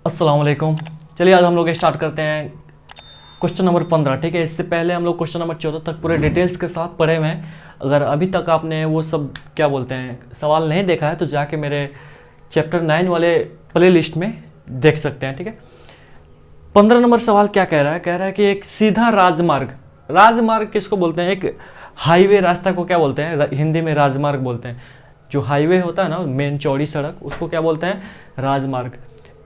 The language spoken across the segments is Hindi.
अस्सलाम वालेकुम। चलिए आज हम लोग स्टार्ट करते हैं क्वेश्चन नंबर 15। ठीक है, इससे पहले हम लोग क्वेश्चन नंबर 14 तक पूरे डिटेल्स के साथ पढ़े हुए हैं। अगर अभी तक आपने वो सब क्या बोलते हैं सवाल नहीं देखा है तो जाके मेरे चैप्टर 9 वाले प्ले लिस्ट में देख सकते हैं। ठीक है, 15 नंबर सवाल क्या कह रहा है? कह रहा है कि एक सीधा राजमार्ग, राजमार्ग किसको बोलते हैं? एक हाईवे रास्ता को क्या बोलते हैं? हिंदी में राजमार्ग बोलते हैं। जो हाईवे होता है ना, मेन चौड़ी सड़क, उसको क्या बोलते हैं? राजमार्ग।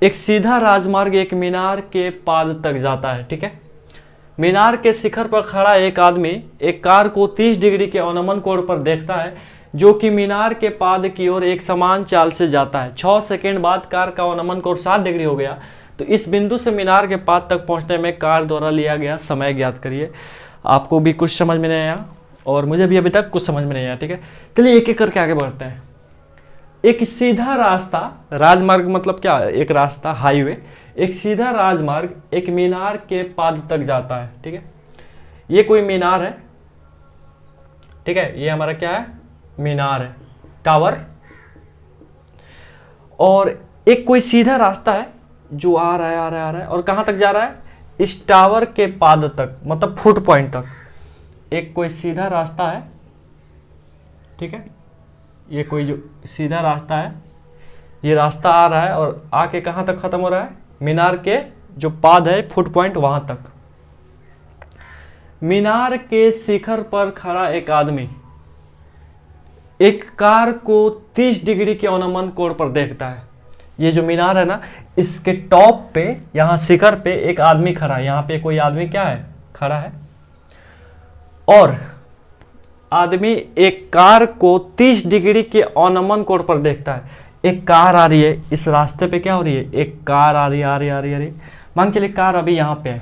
एक सीधा राजमार्ग एक मीनार के पाद तक जाता है। ठीक है, मीनार के शिखर पर खड़ा एक आदमी एक कार को 30 डिग्री के अवनमन कोण पर देखता है, जो कि मीनार के पाद की ओर एक समान चाल से जाता है। 6 सेकंड बाद कार का अवनमन कोण 60 डिग्री हो गया। तो इस बिंदु से मीनार के पाद तक पहुंचने में कार द्वारा लिया गया समय ज्ञात करिए। आपको भी कुछ समझ में नहीं आया और मुझे भी अभी तक कुछ समझ में नहीं आया। ठीक है, चलिए एक एक करके आगे बढ़ते हैं। एक सीधा रास्ता, राजमार्ग मतलब क्या? एक रास्ता, हाईवे। एक सीधा राजमार्ग एक मीनार के पाद तक जाता है। ठीक है, ये कोई मीनार है। ठीक है, ये हमारा क्या है? मीनार है, टावर। और एक कोई सीधा रास्ता है जो आ रहा है आ रहा है आ रहा है और कहां तक जा रहा है? इस टावर के पाद तक, मतलब फुट पॉइंट तक। एक कोई सीधा रास्ता है। ठीक है, ये कोई जो सीधा रास्ता है, ये रास्ता आ रहा है और आके कहां तक खत्म हो रहा है? मीनार के जो पाद है, फुट पॉइंट, वहां तक। मीनार के शिखर पर खड़ा एक आदमी एक कार को 30 डिग्री के अवनमन कोण पर देखता है। ये जो मीनार है ना, इसके टॉप पे, यहां शिखर पे एक आदमी खड़ा है। यहां पे कोई आदमी क्या है? खड़ा है। और आदमी एक कार को 30 डिग्री के अवनमन कोण पर देखता है। एक कार आ रही है इस रास्ते पे, क्या हो रही है? एक कार आ रही है, आ रही है, आ रही है, आ रही है। मान चलिए कार अभी यहाँ पे है,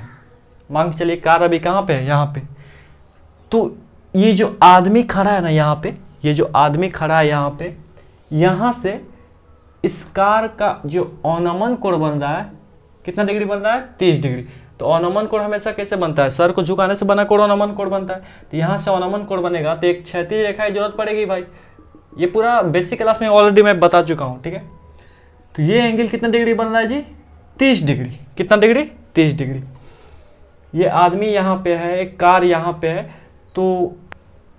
मान चलिए कार अभी कहाँ पे है? यहाँ पे। तो ये जो आदमी खड़ा है ना यहाँ पे, ये जो आदमी खड़ा है यहाँ पे, यहाँ से इस कार का जो अवनमन कोण बन रहा है, कितना डिग्री बन रहा है? 30 डिग्री। तो अवनमन कोण हमेशा कैसे बनता है? सर को झुकाने से बना कोण अवनमन कोण बनता है। तो यहाँ से अवनमन कोण बनेगा तो एक क्षैतिज रेखा की जरूरत पड़ेगी भाई। ये पूरा बेसिक क्लास में ऑलरेडी मैं बता चुका हूँ। ठीक है, तो ये एंगल कितना डिग्री बन रहा है जी? 30 डिग्री। कितना डिग्री? 30 डिग्री। ये आदमी यहाँ पे है, एक कार यहाँ पे है, तो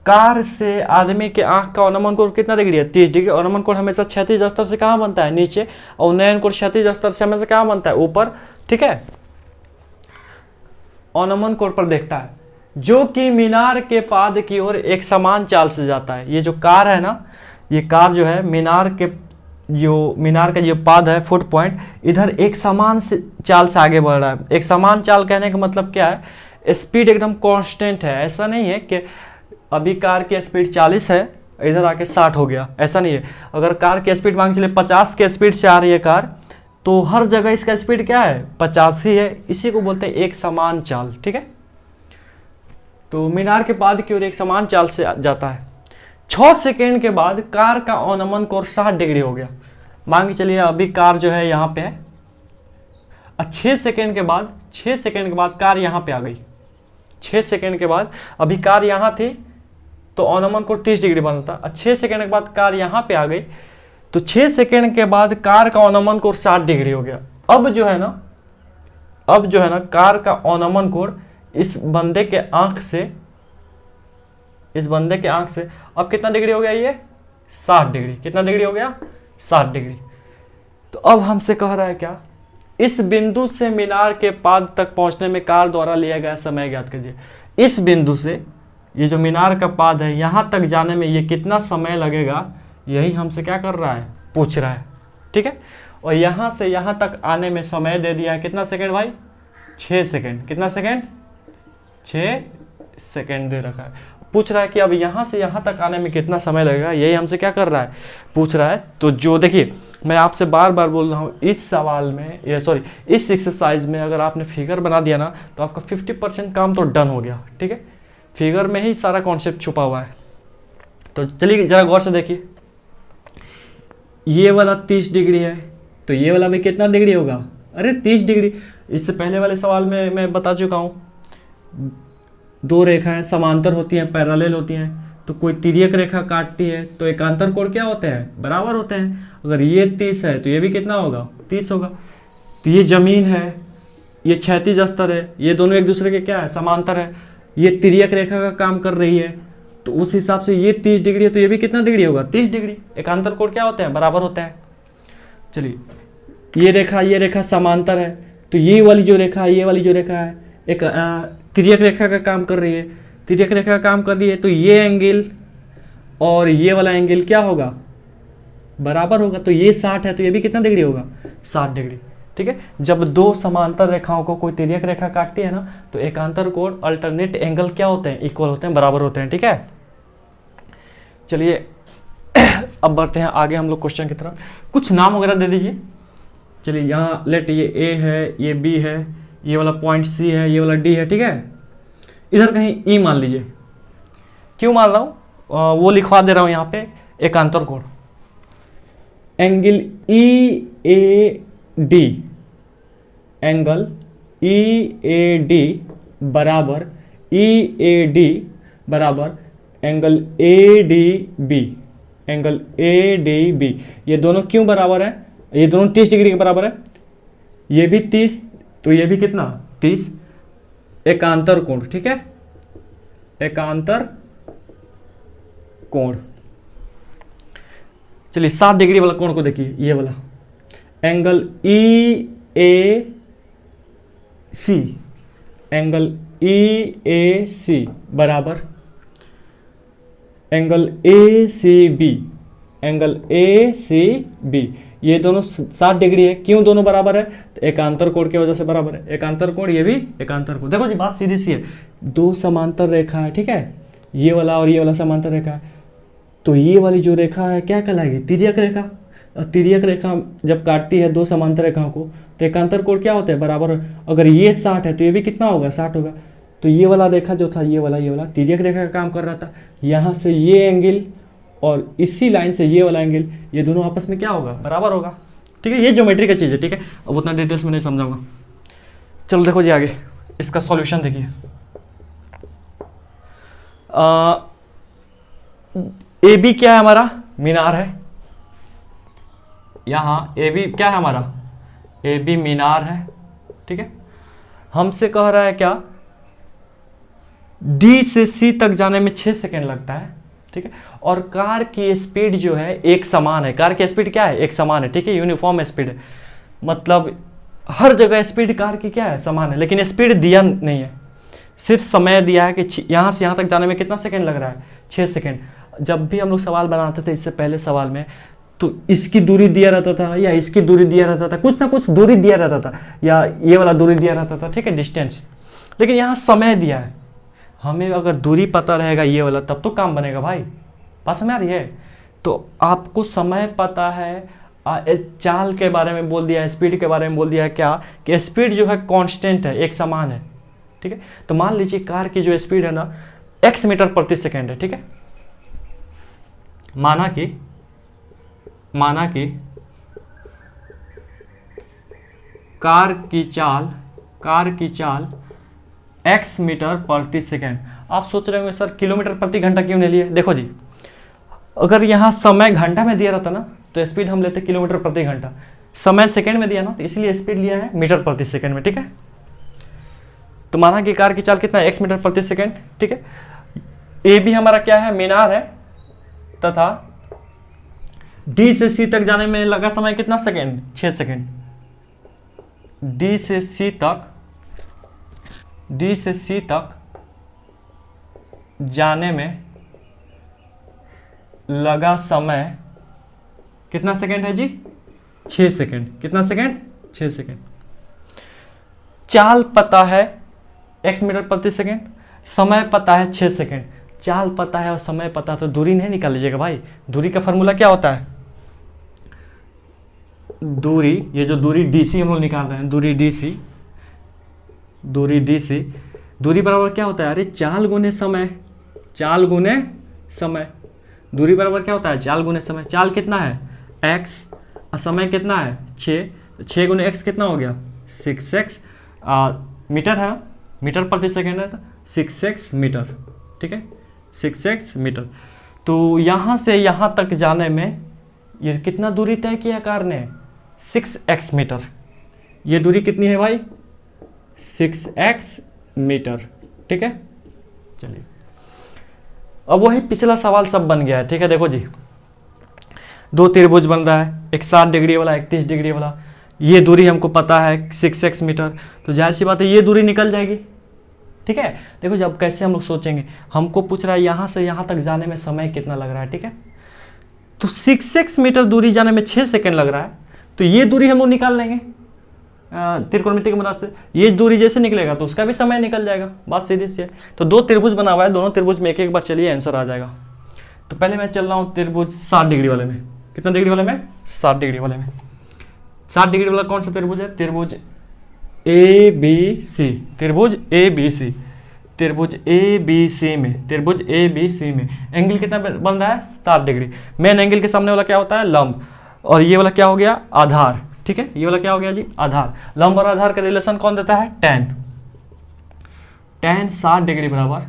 कार से आदमी के आंख का अवनमन कोण कितना डिग्री है? 30 डिग्री। अवनमन कोण हमेशा क्षैतिज स्तर से कहाँ बनता है? नीचे। और उन्नयन कोण क्षैतिज स्तर से हमेशा कहाँ बनता है? ऊपर। ठीक है, अवनमन कोण पर देखता है, जो कि मीनार के पाद की ओर एक समान चाल से जाता है। ये जो कार है ना, ये कार जो है मीनार का जो पाद है, फुट पॉइंट, इधर एक समान से चाल से आगे बढ़ रहा है। एक समान चाल कहने का मतलब क्या है? स्पीड एकदम कांस्टेंट है। ऐसा नहीं है कि अभी कार की स्पीड 40 है, इधर आके 60 हो गया, ऐसा नहीं है। अगर कार की स्पीड मान चलिए 50 के स्पीड से आ रही है कार, तो हर जगह इसका स्पीड क्या है? 50 ही है। इसी को बोलते हैं एक समान चाल। ठीक है, तो मीनार के पाद की ओर एक समान चाल से जाता है। 6 सेकेंड के बाद कार का अवनमन कोण 60 डिग्री हो गया। मान के चलिए अभी कार जो है यहाँ पे है, 6 सेकेंड के बाद कार यहाँ पे आ गई। 6 सेकेंड के बाद अभी कार यहाँ थी तो अवनमन कोण 30 डिग्री बन रहा था। 6 सेकेंड के बाद कार यहाँ पे आ गई, तो 6 सेकेंड के बाद कार का अवनमन कोण 60 डिग्री हो गया। अब जो है ना कार का अवनमन कोण इस बंदे के आंख से अब कितना डिग्री हो गया? ये 60 डिग्री। कितना डिग्री हो गया? 60 डिग्री। तो अब हमसे कह रहा है क्या? इस बिंदु से मीनार के पाद तक पहुंचने में कार द्वारा लिया गया समय ज्ञात कीजिए। इस बिंदु से, ये जो मीनार का पाद है, यहां तक जाने में ये कितना समय लगेगा, यही हमसे क्या कर रहा है? पूछ रहा है। ठीक है, और यहां से यहां तक आने में समय दे दिया है कितना सेकंड भाई? 6 सेकंड। कितना सेकंड? 6 सेकंड दे रखा है। पूछ रहा है कि अब यहां से यहां तक आने में कितना समय लगेगा, यही हमसे क्या कर रहा है? पूछ रहा है। तो जो देखिए, मैं आपसे बार बार बोल रहा हूं, इस सवाल में इस एक्सरसाइज में अगर आपने फिगर बना दिया ना, तो आपका 50% काम तो डन हो गया। ठीक है, फिगर में ही सारा कॉन्सेप्ट छुपा हुआ है। तो चलिए जरा गौर से देखिए, ये वाला 30 डिग्री है, तो ये वाला भी कितना डिग्री होगा? अरे 30 डिग्री। इससे पहले वाले सवाल में मैं बता चुका हूं, दो रेखाएं समांतर होती हैं, पैरेलल होती हैं, तो कोई तिर्यक रेखा काटती है तो एकांतर कोण क्या होते हैं? बराबर होते हैं। अगर ये 30 है तो ये भी कितना होगा? 30 होगा। तो ये जमीन है, ये क्षैतिज स्तर है, ये दोनों एक दूसरे के क्या है, समांतर है, ये तिर्यक रेखा का काम कर रही है, तो उस हिसाब से ये 30 डिग्री है तो ये भी कितना डिग्री होगा, 30 डिग्री। एकांतर कोण क्या होते हैं, बराबर होते हैं। चलिए ये रेखा समांतर है, तो ये वाली जो रेखा है, ये वाली जो रेखा है एक तिर्यक रेखा का काम कर रही है, तिर्यक रेखा का काम कर रही है, तो ये एंगल और ये वाला एंगल क्या होगा, बराबर होगा। तो ये 60 है तो ये भी कितना डिग्री होगा, 60 डिग्री। ठीक है, जब दो समांतर रेखाओं को कोई तिर्यक रेखा काटती है ना, तो एकांतर कोण अल्टरनेट एंगल क्या होते हैं, इक्वल होते हैं, बराबर होते हैं। ठीक है, चलिए अब बढ़ते हैं आगे हम लोग क्वेश्चन की तरफ। कुछ नाम वगैरह दे दीजिए। चलिए यहाँ लेट ये ए है, ये बी है, ये वाला पॉइंट सी है, ये वाला डी है। ठीक है, इधर कहीं ई मान लीजिए। क्यों मान रहा हूँ, वो लिखवा दे रहा हूँ यहाँ पे। एकांतर कोण angle E A D, angle E A D बराबर ई ए डी बराबर angle A D B, angle A D B. ये दोनों क्यों बराबर है, ये दोनों 30 डिग्री के बराबर है, ये भी 30 तो ये भी कितना 30। एकांतर कोण, ठीक है, एकांतर कोण। चलिए 60 डिग्री वाला कोण को देखिए, ये वाला angle E A C, angle E A C बराबर angle A C B, angle A C B. ये दोनों 60 डिग्री है, क्यों दोनों बराबर है, तो एकांतर कोण की वजह से बराबर है। एकांतर कोण, ये भी एकांतर कोण। देखो जी बात सीधी सी है, दो समांतर रेखा है, ठीक है, ये वाला और ये वाला समांतर रेखा है, तो ये वाली जो रेखा है क्या कहलाएगी, तिर्यक रेखा। और तिर्यक रेखा जब काटती है दो समांतर रेखाओं को, तो एकांतर कोण क्या होता है, बराबर। अगर ये 60 है तो ये भी कितना होगा, 60 होगा। तो ये वाला रेखा जो था, ये वाला तिर्यक रेखा का काम कर रहा था। यहाँ से ये एंगल और इसी लाइन से ये वाला एंगल, ये दोनों आपस में क्या होगा, बराबर होगा। ठीक है, ये ज्योमेट्री का चीज़ है। ठीक है, अब उतना डिटेल्स में नहीं समझाऊंगा। चलो देखो जी आगे इसका सॉल्यूशन देखिए। ए बी क्या है हमारा, मीनार है। यहाँ ए बी क्या है हमारा, ए बी मीनार है। ठीक है, हमसे कह रहा है क्या, डी से सी तक जाने में 6 सेकेंड लगता है। ठीक है, और कार की स्पीड जो है एक समान है। कार की स्पीड क्या है, एक समान है। ठीक है, यूनिफॉर्म स्पीड है, मतलब हर जगह स्पीड कार की क्या है, समान है। लेकिन स्पीड दिया नहीं है, सिर्फ समय दिया है कि यहाँ से यहाँ तक जाने में कितना सेकंड लग रहा है, 6 सेकंड। जब भी हम लोग सवाल बनाते थे इससे पहले सवाल में, तो इसकी दूरी दिया रहता था या इसकी दूरी दिया रहता था, कुछ ना कुछ दूरी दिया रहता था, या ये वाला दूरी दिया रहता था। ठीक है, डिस्टेंस। लेकिन यहाँ समय दिया है, हमें अगर दूरी पता रहेगा ये वाला, तब तो काम बनेगा भाई। बात समझ आ रही है। तो आपको समय पता है, चाल के बारे में बोल दिया है, स्पीड के बारे में बोल दिया है क्या, कि स्पीड जो है कांस्टेंट है, एक समान है। ठीक है, तो मान लीजिए कार की जो स्पीड है ना, x मीटर प्रति सेकेंड है। ठीक है, माना कि कार की चाल x मीटर प्रति सेकेंड। आप सोच रहे होंगे सर किलोमीटर प्रति घंटा क्यों नहीं लिए। देखो जी, अगर यहाँ समय घंटा में दिया रहता ना, तो स्पीड हम लेते किलोमीटर प्रति घंटा। समय सेकेंड में दिया ना, तो इसलिए स्पीड लिया है मीटर प्रति सेकेंड में। ठीक है, तो माना कि कार की चाल कितना है, x मीटर प्रति सेकेंड। ठीक है, ए भी हमारा क्या है, मीनार है, तथा डी से सी तक जाने में लगा समय कितना सेकेंड, 6 सेकेंड। डी से सी तक जाने में लगा समय कितना सेकेंड है जी, 6 सेकेंड। कितना सेकेंड, 6 सेकेंड। चाल पता है x मीटर प्रति सेकेंड, समय पता है 6 सेकेंड। चाल पता है और समय पता, तो दूरी नहीं निकाल लीजिएगा भाई। दूरी का फॉर्मूला क्या होता है, दूरी, ये जो दूरी DC हम लोग निकाल रहे हैं, दूरी दूरी बराबर क्या होता है, अरे चाल गुने समय, दूरी बराबर क्या होता है, चाल गुने समय। चाल कितना है, x, और समय कितना है, 6 गुने x कितना हो गया, 6x। मीटर है, मीटर प्रति सेकेंड है, तो 6x मीटर। ठीक है, 6x मीटर। तो यहाँ से यहाँ तक जाने में ये कितना दूरी तय किया कार ने, 6x मीटर। ये दूरी कितनी है भाई 6x मीटर, ठीक है। चलिए अब वही पिछला सवाल सब बन गया है, ठीक है। देखो जी, दो त्रिभुज बन रहा है, एक 60 डिग्री वाला, एक 30 डिग्री वाला। ये दूरी हमको पता है 6x मीटर, तो जाहिर सी बात है ये दूरी निकल जाएगी, ठीक है। देखो जब कैसे हम लोग सोचेंगे, हमको पूछ रहा है यहाँ से यहाँ तक जाने में समय कितना लग रहा है, ठीक है। तो 6x मीटर दूरी जाने में 6 सेकंड लग रहा है, तो ये दूरी हम लोग निकाल लेंगे त्रिकोणमिति की मदद से। ये दूरी जैसे निकलेगा तो उसका भी समय निकल जाएगा, बात सीधी सी है। तो दो त्रिभुज बना हुआ है, दोनों त्रिभुज में एक एक बार चलिए आंसर आ जाएगा। तो पहले मैं चल रहा हूँ त्रिभुज 60 डिग्री वाले में। कितना डिग्री वाले में 60 डिग्री वाले में। 60 डिग्री वाला कौन सा त्रिभुज है, त्रिभुज ए बी सी, त्रिभुज ए बी सी, त्रिभुज ए बी सी में, त्रिभुज ए बी सी में एंगल कितना बन रहा है 60 डिग्री। मेन एंगल के सामने वाला क्या होता है लंब, और ये वाला क्या हो गया आधार, ठीक है। ये वाला क्या हो गया जी आधार। लंब और आधार का रिलेशन कौन देता है tan। tan 60 डिग्री बराबर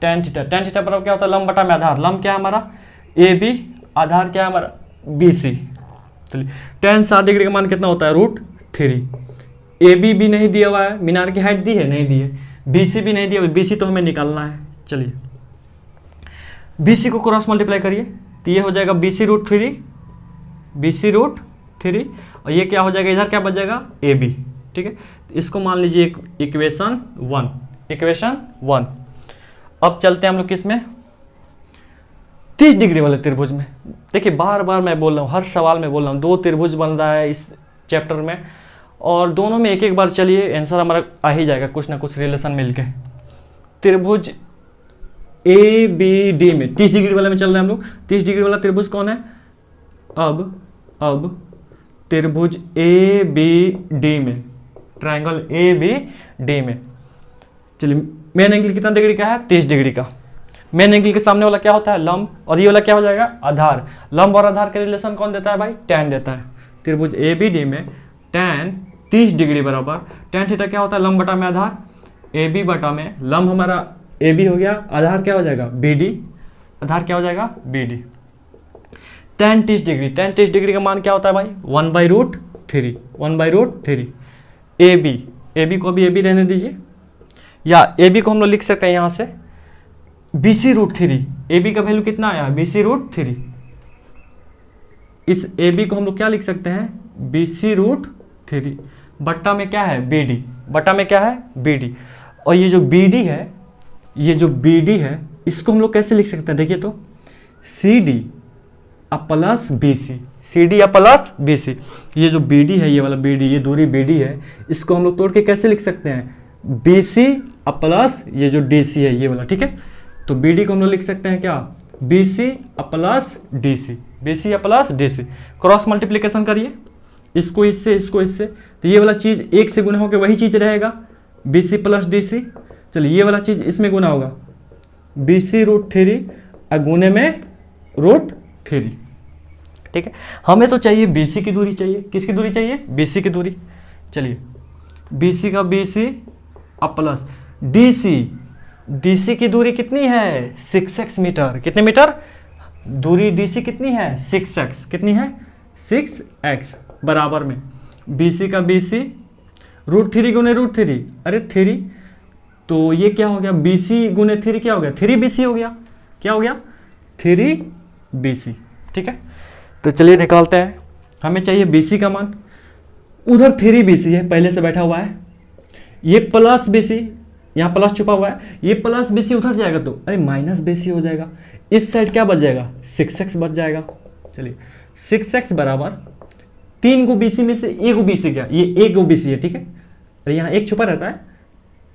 tan थीटा। tan थीटा बराबर क्या होता है लंब बटा में आधार। लंब क्या है हमारा ए बी, आधार क्या है हमारा बी सी। चलिए tan 60 डिग्री का मान कितना होता है √3। ए बी भी नहीं दिया हुआ है, मीनार की हाइट दी है नहीं दी है, बी सी भी नहीं दिया, बी सी तो हमें निकालना है। चलिए बी सी को क्रॉस मल्टीप्लाई करिए तो ये हो जाएगा बी सी √3, बी सी √3, और ये क्या हो जाएगा इधर क्या बच जाएगा ए बी, ठीक है। इसको मान लीजिए इक्वेशन 1, इक्वेशन 1। अब चलते हैं हम लोग किसमें 30 डिग्री वाले त्रिभुज में। देखिए बार बार मैं बोल रहा हूँ, हर सवाल में बोल रहा हूँ, दो त्रिभुज बन रहा है इस चैप्टर में, और दोनों में एक एक बार चलिए आंसर हमारा आ ही जाएगा, कुछ ना कुछ रिलेशन मिलके। त्रिभुज ए बी डी में 30 डिग्री वाले में चल रहे हैं हम लोग। 30 डिग्री वाला त्रिभुज कौन है, अब त्रिभुज ए बी डी में, ट्रायंगल ए बी डी में। चलिए मेन एंगल कितना डिग्री का है 30 डिग्री का। मेन एंगल के सामने वाला क्या होता है लंब, और ये वाला क्या हो जाएगा आधार। लंब और आधार का रिलेशन कौन देता है भाई tan देता है। त्रिभुज ए बी डी में tan 30 डिग्री बराबर tan थीटा क्या होता है लंब बटा में आधार, ए बी बटा में लंब हमारा ए बी हो गया, आधार क्या हो जाएगा बी डी, आधार क्या हो जाएगा B D. tan 30 degree, tan 30 degree का मान क्या होता है भाई 1/√3, 1/√3। ए बी को भी ए बी रहने दीजिए, या ए बी को हम लोग लिख सकते हैं यहाँ से बी सी √3। ए बी का वैल्यू कितना आया बी सी √3। इस ए बी को हम लोग क्या लिख सकते हैं बी सी √3 बट्टा में क्या है बी डी, बट्टा में क्या है बी डी। और ये जो बी डी है, ये जो बी डी है इसको हम लोग कैसे लिख सकते हैं देखिए तो C D plus B C, C D plus B C. ये जो बी डी है ये वाला बी डी, ये दूरी बी डी है, इसको हम लोग तोड़ के कैसे लिख सकते हैं बी सी प्लस ये जो डी सी है ये वाला, ठीक है। तो बी डी को हम लोग लिख सकते हैं क्या B C plus D C, B C plus D C. Cross multiplication करिए इसको इससे, इसको इससे, तो ये वाला चीज़ एक से गुना होकर वही चीज़ रहेगा B C plus D C. चलिए ये वाला चीज़ इसमें गुना होगा बी सी √3 और गुने में √3, ठीक है। हमें तो चाहिए बी सी की दूरी चाहिए, किसकी दूरी चाहिए बी सी की दूरी। चलिए बी सी का B C plus D C, D C की दूरी कितनी है 6x मीटर। कितने मीटर दूरी डी सी कितनी है 6x, कितनी है 6x बराबर में बी सी का बी सी √3 गुने √3, अरे 3, तो ये क्या हो गया बी सी गुने 3 क्या हो गया 3 बी सी हो गया, क्या हो गया 3 बी सी, ठीक है। तो चलिए निकालते हैं, हमें चाहिए बी सी का मान, उधर 3 बी सी है पहले से बैठा हुआ है, ये प्लस बी सी यहाँ प्लस छुपा हुआ है, ये प्लस बी सी उधर जाएगा तो अरे माइनस बी सी हो जाएगा, इस साइड क्या बच जाएगा 6x बच जाएगा। चलिए 6x बराबर 3 गो बी सी में से 1 गो बी सी गया, ये 1 गो बी सी है, ठीक है। अरे यहाँ एक छुपा रहता है,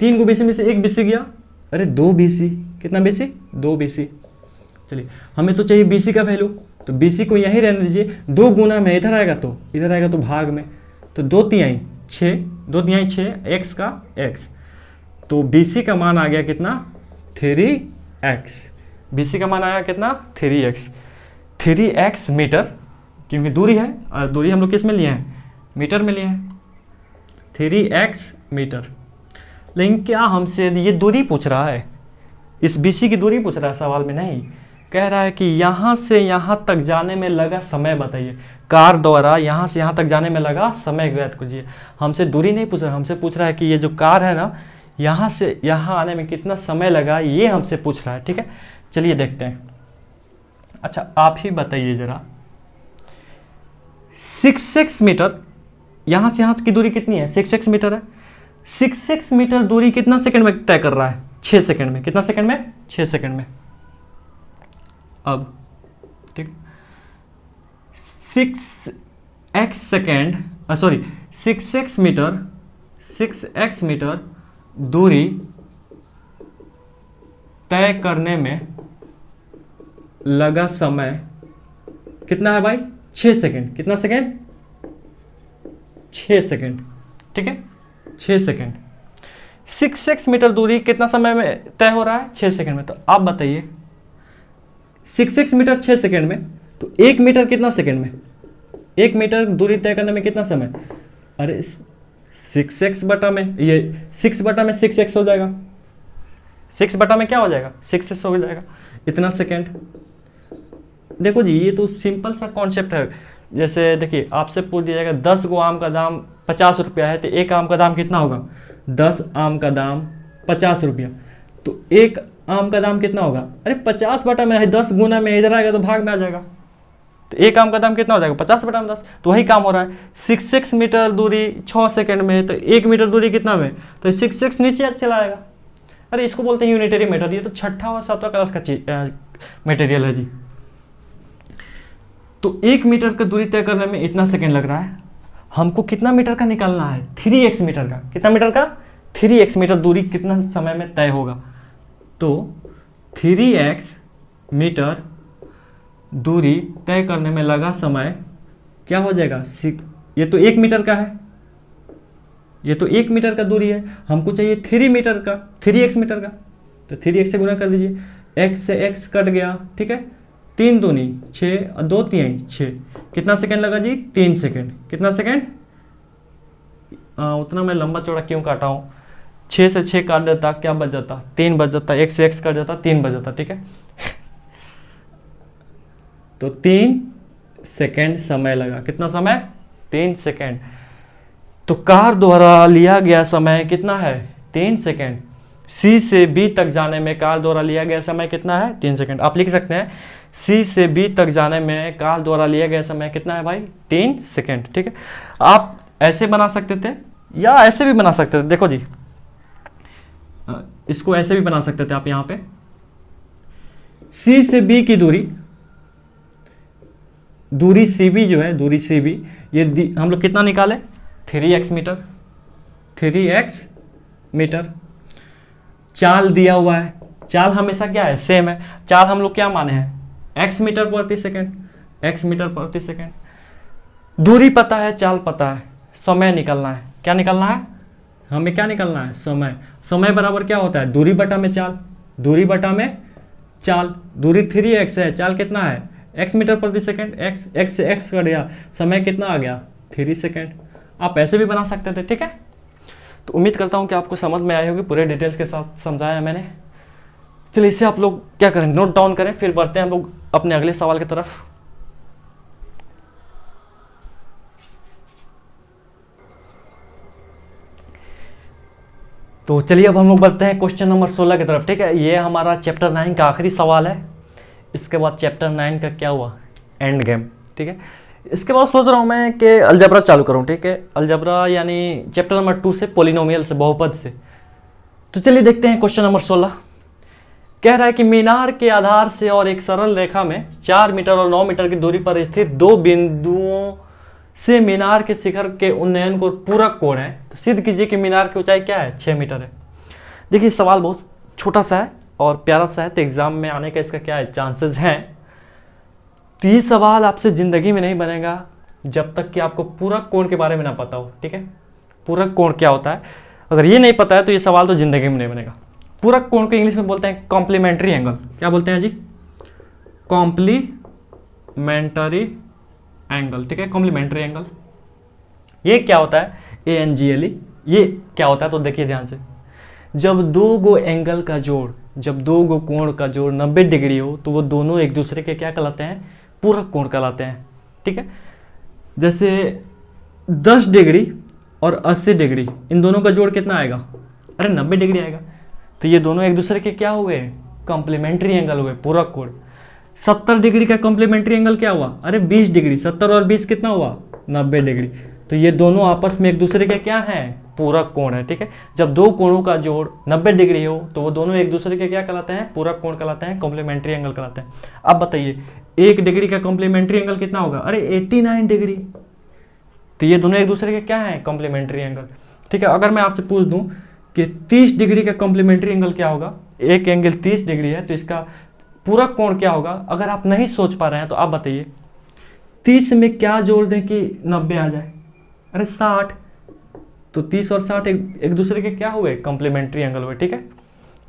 3 गो बी सी में से 1 बी सी गया, अरे 2 बी सी, कितना बी सी 2 बी सी। चलिए हमें तो चाहिए बी सी का वैल्यू, तो बी सी को यहीं रहने दीजिए, 2 गुना में इधर आएगा तो इधर आएगा तो भाग में, तो 2 तिहाई 6, 2 तिहाई 6, x का x, तो बी सी का मान आ गया कितना 3x। बी सी का मान आया कितना 3x, 3x मीटर, क्योंकि दूरी है, दूरी हम लोग किस में लिए हैं मीटर में लिए हैं, 3x मीटर। लेकिन क्या हमसे ये दूरी पूछ रहा है, इस बी सी की दूरी पूछ रहा है सवाल में नहीं, कह रहा है कि यहाँ से यहाँ तक जाने में लगा समय बताइए। कार द्वारा यहाँ से यहाँ तक जाने में लगा समय ज्ञात कीजिए। हमसे दूरी नहीं पूछ रहा, हमसे पूछ रहा है कि ये जो कार है ना, यहाँ से यहाँ आने में कितना समय लगा, ये हमसे पूछ रहा है। ठीक है, चलिए देखते हैं। अच्छा आप ही बताइए जरा, 6x मीटर, यहाँ से यहाँ की दूरी कितनी है? 6x मीटर है। 6x मीटर दूरी कितना सेकंड में तय कर रहा है? 6 सेकंड में। कितना सेकंड में? 6 सेकंड में। अब ठीक, 6x second, sorry 6x metre, 6x metre दूरी तय करने में लगा समय कितना है भाई? 6 सेकंड। कितना सेकंड? 6 सेकंड। ठीक है, 6 सेकंड। 6x मीटर दूरी कितना समय में तय हो रहा है? 6 सेकंड में। तो आप बताइए 6x मीटर 6 सेकंड में, तो 1 मीटर कितना सेकंड में? 1 मीटर दूरी तय करने में कितना समय? अरे 6x बटा में, ये 6 बटा में 6x हो जाएगा। 6 बटा में क्या हो जाएगा? 6x हो जाएगा। इतना सेकंड। देखो जी, ये तो सिंपल सा कॉन्सेप्ट है। जैसे देखिए, आपसे पूछ दिया जाएगा 10 गो आम का दाम 50 रुपया है, तो एक आम का दाम कितना होगा? 10 आम का दाम 50 रुपया, तो एक आम का दाम कितना होगा? अरे 50 बटा में है, 10 गुना में इधर आएगा तो भाग में आ जाएगा, तो एक आम का दाम कितना हो जाएगा? 50 बटा में 10। तो वही काम हो रहा है। 6x मीटर दूरी 6 सेकंड में, तो 1 मीटर दूरी कितना में? तो 6x नीचे चला आएगा। अरे इसको बोलते हैं यूनिटरी मेथड। ये तो 6ठा और 7वां क्लास का मटेरियल है जी। तो 1 मीटर का दूरी तय करने में इतना सेकंड लग रहा है। हमको कितना मीटर का निकालना है? 3x मीटर का। कितना मीटर का? 3x मीटर दूरी कितना समय में तय होगा? तो 3x मीटर दूरी तय करने में लगा समय क्या हो जाएगा? ये तो 1 मीटर का है, ये तो 1 मीटर का दूरी है। हमको चाहिए 3 मीटर का, 3x मीटर का, तो 3x से गुना कर दीजिए। x से x कट गया। ठीक है, 3 दूनी 6 और 2 3 6। कितना सेकंड लगा जी? 3 सेकंड। कितना सेकंड? उतना मैं लंबा चौड़ा क्यों काटा हूँ? 6 से 6 काट देता, क्या बच जाता? 3 बच जाता। 1 से x कट जाता, 3 बच जाता। ठीक है, तो 3 सेकंड समय लगा। कितना समय? 3 सेकंड। तो कार द्वारा लिया गया समय कितना है? 3 सेकंड। C से B तक जाने में कार द्वारा लिया गया समय कितना है? 3 सेकंड। आप लिख सकते हैं C से B तक जाने में कार द्वारा लिया गया समय कितना है भाई? 3 सेकंड। ठीक है, आप ऐसे बना सकते थे या ऐसे भी बना सकते थे। देखो जी, इसको ऐसे भी बना सकते थे आप। यहां पे C से B की दूरी CB जो है, दूरी CB, ये हम लोग कितना निकाले? 3x metre. 3x metre. चाल दिया हुआ है, चाल हमेशा क्या है? सेम है। चाल हम लोग क्या माने हैं? x मीटर प्रति सेकंड। x मीटर प्रति सेकंड। दूरी पता है, चाल पता है, समय निकलना है। क्या निकलना है? हमें क्या निकलना है? समय। समय बराबर क्या होता है? दूरी बटा में चाल। दूरी बटा में चाल। दूरी 3x है, चाल कितना है? x मीटर प्रति सेकंड। x से x कट गया, समय कितना आ गया? 3 सेकंड। आप ऐसे भी बना सकते थे। ठीक है, तो उम्मीद करता हूं कि आपको समझ में आई होगी। पूरे डिटेल्स के साथ समझाया मैंने। चलिए इसे आप लोग क्या करें? नोट डाउन करें, फिर बढ़ते हैं हम लोग अपने अगले सवाल की तरफ। तो चलिए अब हम लोग बढ़ते हैं क्वेश्चन नंबर 16 की तरफ। ठीक है, ये हमारा चैप्टर 9 का आखिरी सवाल है। इसके बाद चैप्टर 9 का क्या हुआ? End game. ठीक है, इसके बाद सोच रहा हूँ मैं कि अलजबरा चालू करूँ। ठीक है, अलजबरा यानी चैप्टर नंबर 2 से, पॉलिनोमियल से, बहुपद से। तो चलिए देखते हैं क्वेश्चन नंबर 16। कह रहा है कि मीनार के आधार से और एक सरल रेखा में 4 मीटर और 9 मीटर की दूरी पर स्थित 2 बिंदुओं से मीनार के शिखर के उन्नयन को पूरक कोण है। तो सिद्ध कीजिए कि मीनार की ऊंचाई क्या है? 6 मीटर है। देखिए सवाल बहुत छोटा सा है और प्यारा सा है, तो एग्जाम में आने का इसका क्या है? चांसेस हैं। तो ये सवाल आपसे जिंदगी में नहीं बनेगा जब तक कि आपको पूरक कोण के बारे में ना पता हो। ठीक है, पूरक कोण क्या होता है, अगर ये नहीं पता है तो ये सवाल तो जिंदगी में नहीं बनेगा। पूरक कोण को इंग्लिश में बोलते हैं कॉम्प्लीमेंट्री एंगल। क्या बोलते हैं जी? Complementary angle. ठीक है, कॉम्प्लीमेंट्री एंगल। ये क्या होता है? ANGLE। ये क्या होता है? तो देखिए ध्यान से, जब दो गो एंगल का जोड़, जब दो गो कोण का जोड़ 90 डिग्री हो तो वो दोनों एक दूसरे के क्या कहलाते हैं? पूरक कोण कहलाते हैं। ठीक है, जैसे 10 डिग्री और 80 डिग्री, इन दोनों का जोड़ कितना आएगा? अरे 90 डिग्री आएगा। तो ये दोनों एक दूसरे के क्या हुए? कॉम्प्लीमेंट्री एंगल हुए, पूरक कोण। 70 डिग्री का कॉम्प्लीमेंट्री एंगल क्या हुआ? अरे 20 डिग्री। 70 और 20 कितना हुआ? 90 डिग्री। तो ये दोनों आपस में एक दूसरे के क्या हैं? पूरक कोण है। ठीक है, जब दो कोणों का जोड़ 90 डिग्री हो तो वो दोनों एक दूसरे के क्या कहलाते हैं? पूरक कोण कहलाते हैं, कॉम्प्लीमेंट्री एंगल कहलाते हैं। अब बताइए 1 डिग्री का कॉम्प्लीमेंट्री एंगल कितना होगा? अरे 89 डिग्री। तो ये दोनों एक दूसरे के क्या हैं? Complementary angle. ठीक है, अगर मैं आपसे पूछ दूं कि 30 डिग्री का कॉम्प्लीमेंट्री एंगल क्या होगा? एक एंगल 30 डिग्री है तो इसका पूरक कोण क्या होगा? अगर आप नहीं सोच पा रहे हैं तो आप बताइए 30 में क्या जोड़ दें कि 90 आ जाए? अरे 60। तो 30 और 60 एक दूसरे के क्या हुए? कॉम्प्लीमेंट्री एंगल हुए। ठीक है,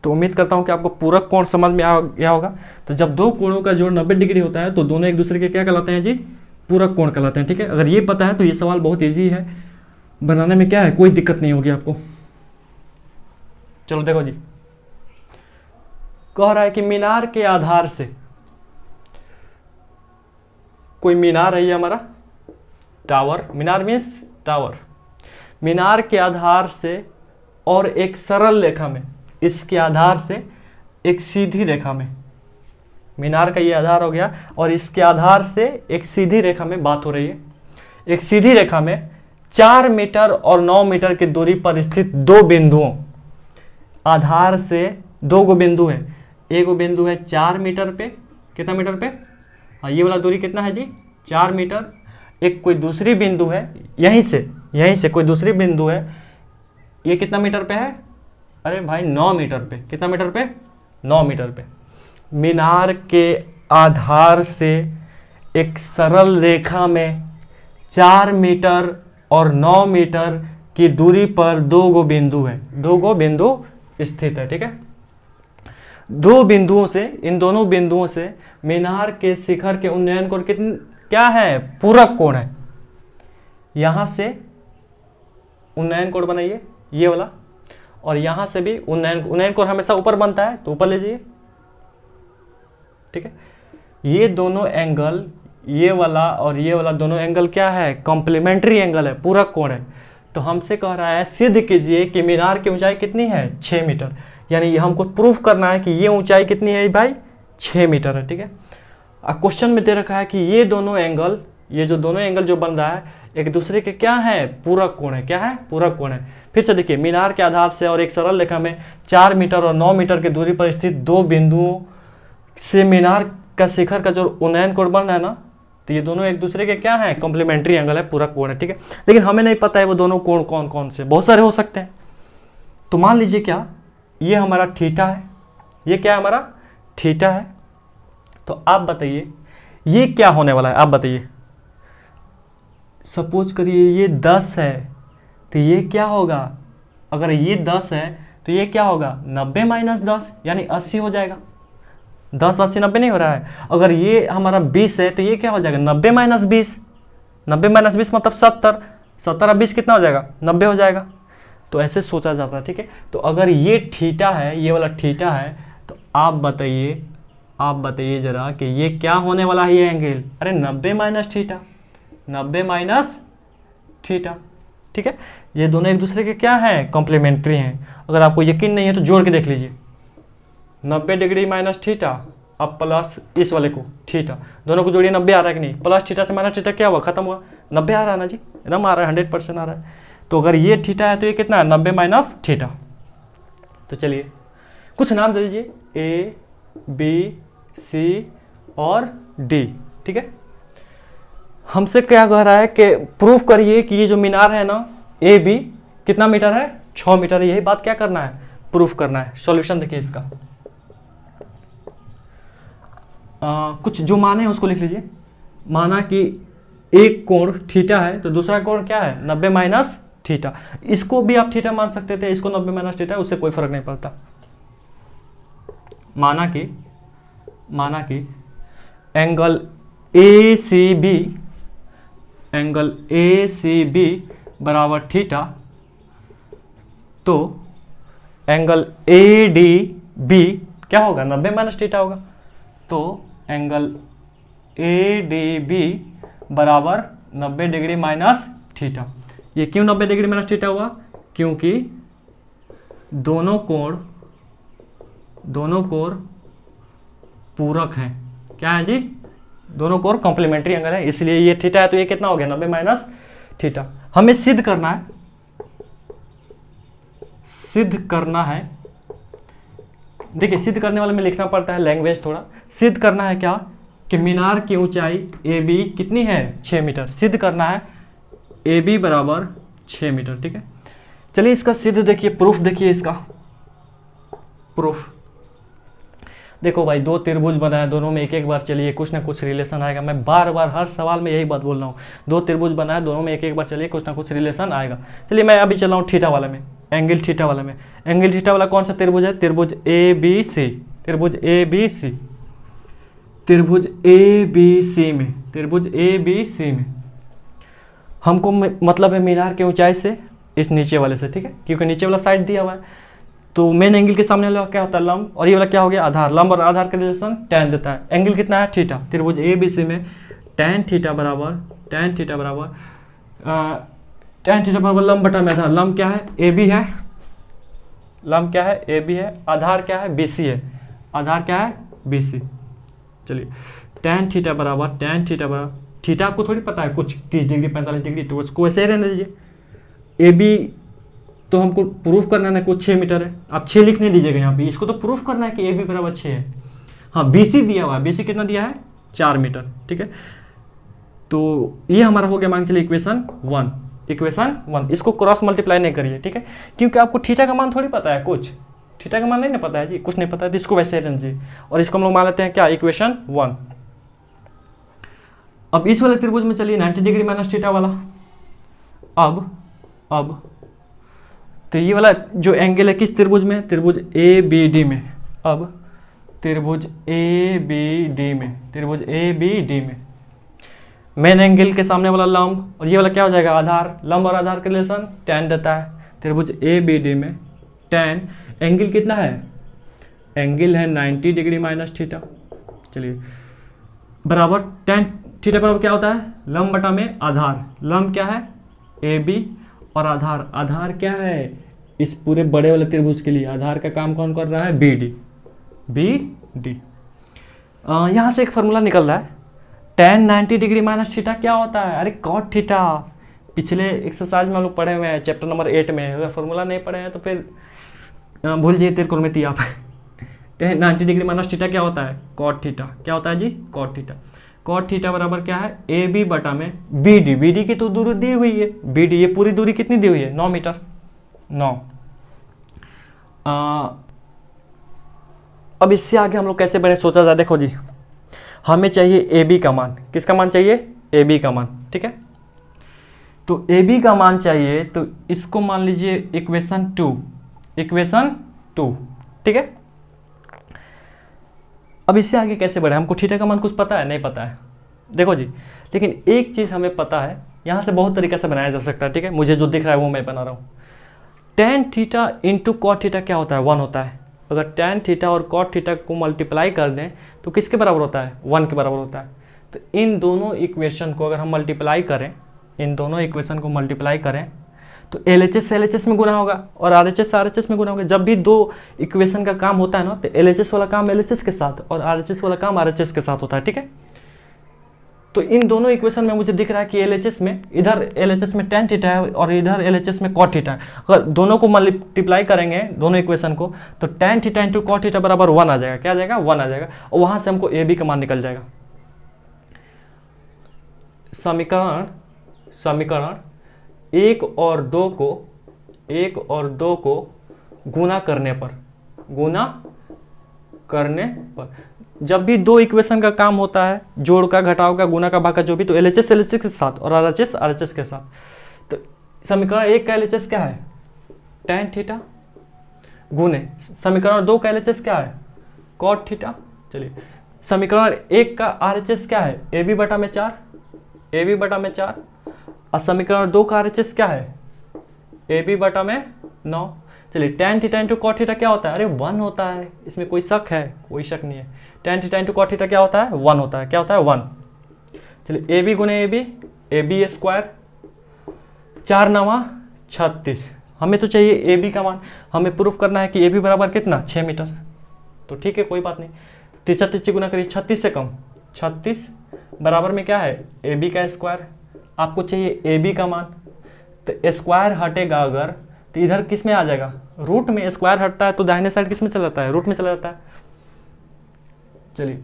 तो उम्मीद करता हूं कि आपको पूरक कोण समझ में आ गया होगा। तो जब दो कोणों का जोड़ 90 डिग्री होता है तो दोनों एक दूसरे के क्या कहलाते हैं जी? पूरक कोण कहलाते हैं। ठीक है, अगर ये पता है तो ये सवाल बहुत ईजी है, बनाने में क्या है, कोई दिक्कत नहीं होगी आपको। चलो देखो जी, कह रहा है कि मीनार के आधार से, कोई मीनार है ये हमारा, टावर, मीनार मीन्स टावर, मीनार के आधार से और एक सरल रेखा में, इसके आधार से एक सीधी रेखा में, मीनार का ये आधार हो गया और इसके आधार से एक सीधी रेखा में बात हो रही है। एक सीधी रेखा में 4 मीटर और 9 मीटर की दूरी पर स्थित दो बिंदुओं, आधार से दो गो बिंदु है, एक बिंदु है 4 मीटर पे, कितना मीटर पे? हाँ, ये वाला दूरी कितना है जी? 4 मीटर। एक कोई दूसरी बिंदु है यहीं से कोई दूसरी बिंदु है, ये कितना मीटर पे है? अरे भाई 9 मीटर पे। कितना मीटर पे? 9 मीटर पे। मीनार के आधार से एक सरल रेखा में 4 मीटर और 9 मीटर की दूरी पर दो गो बिंदु है, दो गो बिंदु स्थित है। ठीक है, दो बिंदुओं से, इन दोनों बिंदुओं से मीनार के शिखर के उन्नयन कोण कितने क्या है? पूरक कोण है। यहां से उन्नयन कोण बनाइए ये वाला, और यहां से भी उन्नयन कोण हमेशा ऊपर बनता है तो ऊपर ले जाइए। ठीक है, ये दोनों एंगल, ये वाला और ये वाला दोनों एंगल क्या है? कॉम्प्लीमेंट्री एंगल है, पूरक कोण है। तो हमसे कह रहा है सिद्ध कीजिए कि मीनार की ऊंचाई कितनी है? 6 मीटर। यानी ये हमको प्रूफ करना है कि ये ऊंचाई कितनी है भाई? 6 मीटर है। ठीक है, क्वेश्चन में दे रखा है कि ये दोनों एंगल, ये जो दोनों एंगल जो बन रहा है एक दूसरे के क्या है? पूरक कोण है। क्या है? पूरक कोण है। फिर से देखिए, मीनार के आधार से और एक सरल रेखा में 4 मीटर और 9 मीटर की दूरी पर स्थित दो बिंदुओं से मीनार का शिखर का जो उन्नयन कोण बन रहा है ना, तो ये दोनों एक दूसरे के क्या है? कॉम्प्लीमेंट्री एंगल है, पूरक कोण है। ठीक है, लेकिन हमें नहीं पता है वो दोनों कोण कौन कौन से, बहुत सारे हो सकते हैं। तो मान लीजिए क्या, ये हमारा थीटा है, ये क्या है हमारा? थीटा है। तो आप बताइए ये क्या होने वाला है? आप बताइए, सपोज करिए ये 10 है तो ये क्या होगा? अगर ये 10 है तो ये क्या होगा? 90 माइनस 10 यानी 80 हो जाएगा। 10 80 90 नहीं हो रहा है। अगर ये हमारा 20 है तो ये क्या हो जाएगा? 90 माइनस 20, 90 माइनस 20 मतलब 70, 70 और 20 कितना हो जाएगा? 90 हो जाएगा। तो ऐसे सोचा जाता है। ठीक है, तो अगर ये थीटा है, ये वाला थीटा है, तो आप बताइए जरा कि ये क्या होने वाला है? ये एंगल, अरे 90 माइनस थीटा, 90 माइनस थीटा। ठीक है, ये दोनों एक दूसरे के क्या हैं? कॉम्प्लीमेंट्री हैं। अगर आपको यकीन नहीं है तो जोड़ के देख लीजिए, 90 डिग्री माइनस थीटा, अब प्लस इस वाले को थीटा, दोनों को जोड़िए 90 आ रहा है कि नहीं? प्लस थीटा से माइनस थीटा क्या हुआ? खत्म हुआ। 90 आ रहा है ना जी, एकदम आ रहा है, 100% आ रहा है। तो अगर ये थीटा है तो ये कितना है? 90 माइनस थीटा। तो चलिए कुछ नाम दे दीजिए, ए बी सी और डी। ठीक है, हमसे क्या कह रहा है कि प्रूफ करिए कि ये जो मीनार है ना ए बी कितना मीटर है? 6 मीटर है। यही बात क्या करना है? प्रूफ करना है। सॉल्यूशन देखिए इसका, कुछ जो माने हैं उसको लिख लीजिए। माना कि एक कोण थीटा है तो दूसरा कोण क्या है? 90 माइनस थीटा। इसको भी आप थीटा मान सकते थे, इसको 90 माइनस थीटा, उससे कोई फर्क नहीं पड़ता। माना कि एंगल ए सी बी बराबर थीटा, तो एंगल ए डी बी क्या होगा, 90 माइनस थीटा होगा। तो एंगल ए डी बी बराबर 90 डिग्री माइनस थीटा। ये क्यों 90 डिग्री माइनस थीटा हुआ, क्योंकि दोनों कोण पूरक हैं। क्या है जी, दोनों कोण कॉम्प्लीमेंट्री एंगल है, इसलिए ये थीटा है तो ये कितना हो गया 90 माइनस थीटा। हमें सिद्ध करना है, देखिए सिद्ध करने वाले में लिखना पड़ता है लैंग्वेज थोड़ा। सिद्ध करना है क्या, कि मीनार की ऊंचाई ए बी कितनी है 6 मीटर। सिद्ध करना है ए बी बराबर 6 मीटर, ठीक है। चलिए इसका सिद्ध देखिए, प्रूफ देखिए इसका प्रूफ। देखो भाई, दो त्रिभुज बनाए, दोनों में एक एक बार चलिए कुछ ना कुछ रिलेशन आएगा। मैं बार बार हर सवाल में यही बात बोल रहा हूँ, दो त्रिभुज बनाए, दोनों में एक एक बार चलिए कुछ ना कुछ रिलेशन आएगा। चलिए मैं अभी चल रहा हूँ थीटा वाला में, एंगल थीटा वाला में। एंगल थीटा वाला कौन सा त्रिभुज है, त्रिभुज ए बी सी, त्रिभुज ए बी सी, त्रिभुज ए बी सी में, त्रिभुज ए बी सी में हमको मतलब है मीनार की ऊंचाई से इस नीचे वाले से, ठीक है, क्योंकि नीचे वाला साइड दिया हुआ है। तो मेन एंगल के सामने वाला क्या होता है, लंब, और ये वाला क्या हो गया, आधार। लंब और आधार का रिलेशन tan देता है। एंगल कितना है, थीटा। त्रिभुज ए बी सी में tan थीटा बराबर लंब बटा में आधार। लंब क्या है, ए बी है, लंब क्या है, ए बी है, आधार क्या है, बी सी है, आधार क्या है, बी सी। चलिए tan थीटा बराबर थीटा आपको थोड़ी पता है कुछ 30 डिग्री 45 डिग्री, तो उसको ऐसे ही रहने दीजिए। ए बी तो हमको प्रूफ करना है कुछ 6 मीटर है, आप 6 लिखने दीजिएगा यहाँ पे, इसको तो प्रूफ करना है कि ए बी बराबर 6 है। हाँ बीसी दिया हुआ है, बीसी कितना दिया है 4 मीटर, ठीक है। तो ये हमारा हो गया, मान चलिए इक्वेशन 1। इसको क्रॉस मल्टीप्लाई नहीं करिए, ठीक है, क्योंकि आपको थीटा का मान थोड़ी पता है, कुछ थीटा का मान नहीं ना पता है जी, कुछ नहीं पता है, तो इसको वैसे रहने दीजिए। और इसको हम लोग मान लेते हैं क्या, इक्वेशन 1। अब इस वाले त्रिभुज में चलिए 90 डिग्री माइनस थीटा वाला। अब तो ये वाला जो एंगल है किस त्रिभुज में, त्रिभुज ए बी डी में। अब त्रिभुज ए बी डी में मेन एंगल के सामने वाला लंब, और ये वाला क्या हो जाएगा, आधार। लंब और आधार का रिलेशन tan देता है। त्रिभुज ए बी डी में tan एंगल कितना है, एंगल है 90 डिग्री माइनस थीटा। चलिए बराबर tan थीटा बराबर क्या होता है, लंब बटा में आधार। लंब क्या है, ए बी, और आधार क्या है, इस पूरे बड़े वाले त्रिभुज के लिए आधार का काम कौन कर रहा है, बी डी। यहाँ से एक फॉर्मूला निकल रहा है, tan 90 डिग्री माइनस थीटा क्या होता है, अरे cot थीटा। पिछले एक्सरसाइज में हम लोग पढ़े हुए हैं, चैप्टर नंबर 8 में। अगर फॉर्मूला नहीं पढ़े हैं तो फिर भूल जाइए तिरकुरमिती आप। tan 90 डिग्री माइनस थीटा क्या होता है, cot थीटा। क्या होता है जी, cot थीटा। cot थीटा बराबर क्या है, ए बी बटा में बी डी की तो दूरी दी हुई है, बी डी, ये पूरी दूरी कितनी दी हुई है, 9 मीटर। 9। अब इससे आगे हम लोग कैसे बढ़े सोचा जाए, देखो जी, हमें चाहिए ए बी का मान। किसका मान चाहिए, ए बी का मान, ठीक है। तो ए बी का मान चाहिए, तो इसको मान लीजिए इक्वेशन 2, ठीक है। अब इससे आगे कैसे बढ़े, हमको थीटा का मान कुछ पता है, नहीं पता है, देखो जी। लेकिन एक चीज़ हमें पता है, यहाँ से बहुत तरीके से बनाया जा सकता है, ठीक है। मुझे जो दिख रहा है वो मैं बना रहा हूँ। tan theta into cot theta क्या होता है, 1 होता है। अगर tan थीटा और कॉट थीटा को मल्टीप्लाई कर दें तो किसके बराबर होता है, 1 के बराबर होता है। तो इन दोनों इक्वेशन को अगर हम मल्टीप्लाई करें, तो LHS से LHS में गुना होगा और RHS से RHS में गुना होगा। जब भी दो इक्वेशन का काम होता है ना, तो LHS वाला काम LHS के साथ और RHS वाला काम RHS के साथ होता है, ठीक है। तो इन दोनों इक्वेशन में मुझे दिख रहा है कि LHS में, इधर LHS में tan थीटा है और इधर LHS में cot थीटा है। अगर दोनों को मल्टीप्लाई करेंगे, दोनों इक्वेशन को, तो tan theta into cot theta बराबर 1 आ जाएगा। क्या आ जाएगा, 1 आ जाएगा। और वहां से हमको AB का मान निकल जाएगा। समीकरण 1 और 2 को गुना करने पर जब भी दो इक्वेशन का काम होता है, जोड़ का, घटाव का, गुना का, भाग का, जो भी, तो LHS LHS के साथ और RHS RHS के साथ। तो समीकरण 1 का LHS क्या है, tan थीटा, गुने समीकरण 2 का LHS क्या है, cot थीटा। चलिए समीकरण 1 का RHS क्या है, AB बटा में 4, और समीकरण 2 का RHS क्या है, AB बटा में 9। चलिए tan theta into cot theta क्या होता है? अरे 1 होता है, इसमें कोई शक है? कोई शक नहीं है। tan theta into cot theta क्या होता है? 1 होता है। क्या होता है? 1। चलिए AB गुने AB स्क्वायर 4 9 36। हमें तो चाहिए AB का मान, हमें प्रूफ करना है कि AB बराबर कितना? 6 मीटर। तो ठीक है, कोई बात नहीं, तीसरा तीसरी गुना करिए, 36 से कम 36 बराबर में क्या है? AB का स्क्वायर। आपको चाहिए AB का मान, तो स्क्वायर हटेगा अगर तो इधर किस में आ जाएगा? रूट में। स्क्वायर हटता है तो दाहिने साइड किस में चला जाता है? रूट में चला जाता है। चलिए,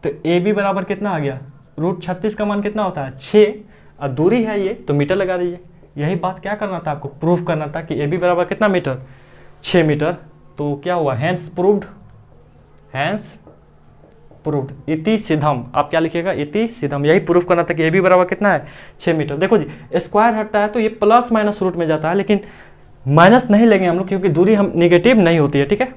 तो AB बराबर कितना आ गया? रूट 36 का मान कितना होता है? 6। और दूरी है ये तो मीटर लगा दीजिए। यही बात क्या करना था आपको? प्रूफ करना था कि AB बराबर कितना मीटर? 6 मीटर। तो क्या हुआ? Hence proved. Hence proved. इति सिद्धम। आप क्या लिखिएगा? इति सिद्धम। यही प्रूफ करना था कि AB बराबर कितना है? 6 मीटर। देखो जी, स्क्वायर हटता है तो ये प्लस माइनस रूट में जाता है, लेकिन माइनस नहीं लेंगे हम लोग क्योंकि दूरी हम निगेटिव नहीं होती है। ठीक है,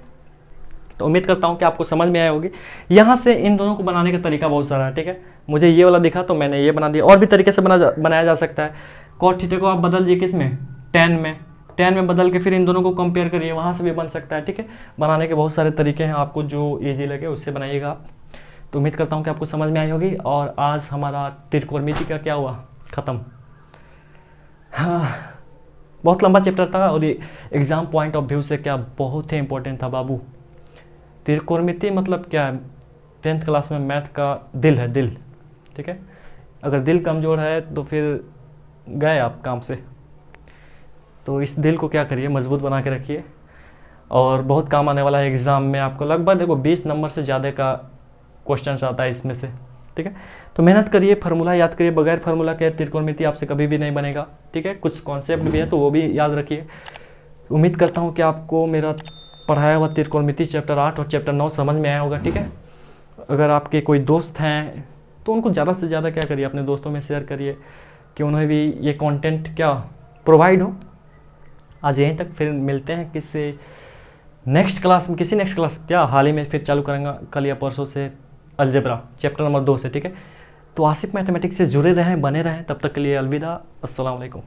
तो उम्मीद करता हूँ कि आपको समझ में आया होगी। यहाँ से इन दोनों को बनाने का तरीका बहुत सारा है। ठीक है, मुझे ये वाला दिखा तो मैंने ये बना दिया। और भी तरीके से बनाया जा सकता है। कॉट थीटा को आप बदल दीजिए किस में? tan में। tan में बदल के फिर इन दोनों को कंपेयर करिए, वहाँ से भी बन सकता है। ठीक है, बनाने के बहुत सारे तरीके हैं, आपको जो ईजी लगे उससे बनाइएगा आप। तो उम्मीद करता हूँ कि आपको समझ में आई होगी। और आज हमारा त्रिकोणमिति का क्या हुआ? ख़त्म। हाँ, बहुत लंबा चैप्टर था और ये एग्जाम पॉइंट ऑफ व्यू से क्या बहुत ही इंपॉर्टेंट था बाबू। त्रिकोणमिति मतलब क्या है? 10th क्लास में मैथ का दिल है, दिल। ठीक है, अगर दिल कमज़ोर है तो फिर गए आप काम से। तो इस दिल को क्या करिए? मजबूत बना के रखिए और बहुत काम आने वाला है एग्ज़ाम में। आपको लगभग देखो 20 नंबर से ज़्यादा का क्वेश्चन आता है इसमें से। ठीक है, तो मेहनत करिए, फार्मूला याद करिए। बगैर फार्मूला के त्रिकोणमिति आपसे कभी भी नहीं बनेगा। ठीक है, कुछ कॉन्सेप्ट भी है तो वो भी याद रखिए। उम्मीद करता हूँ कि आपको मेरा पढ़ाया हुआ त्रिकोणमिति चैप्टर 8 और चैप्टर 9 समझ में आया होगा। ठीक है, अगर आपके कोई दोस्त हैं तो उनको ज़्यादा से ज़्यादा क्या करिए? अपने दोस्तों में शेयर करिए कि उन्हें भी ये कंटेंट क्या प्रोवाइड हो। आज यहीं तक, फिर मिलते हैं किसी नेक्स्ट क्लास में। किसी नेक्स्ट क्लास क्या, हाल ही में फिर चालू करेंगे कल या परसों से अलजेब्रा चैप्टर नंबर 2 से। ठीक है, तो आसिफ मैथमेटिक्स से जुड़े रहें, बने रहें। तब तक के लिए अलविदा, अस्सलाम वालेकुम।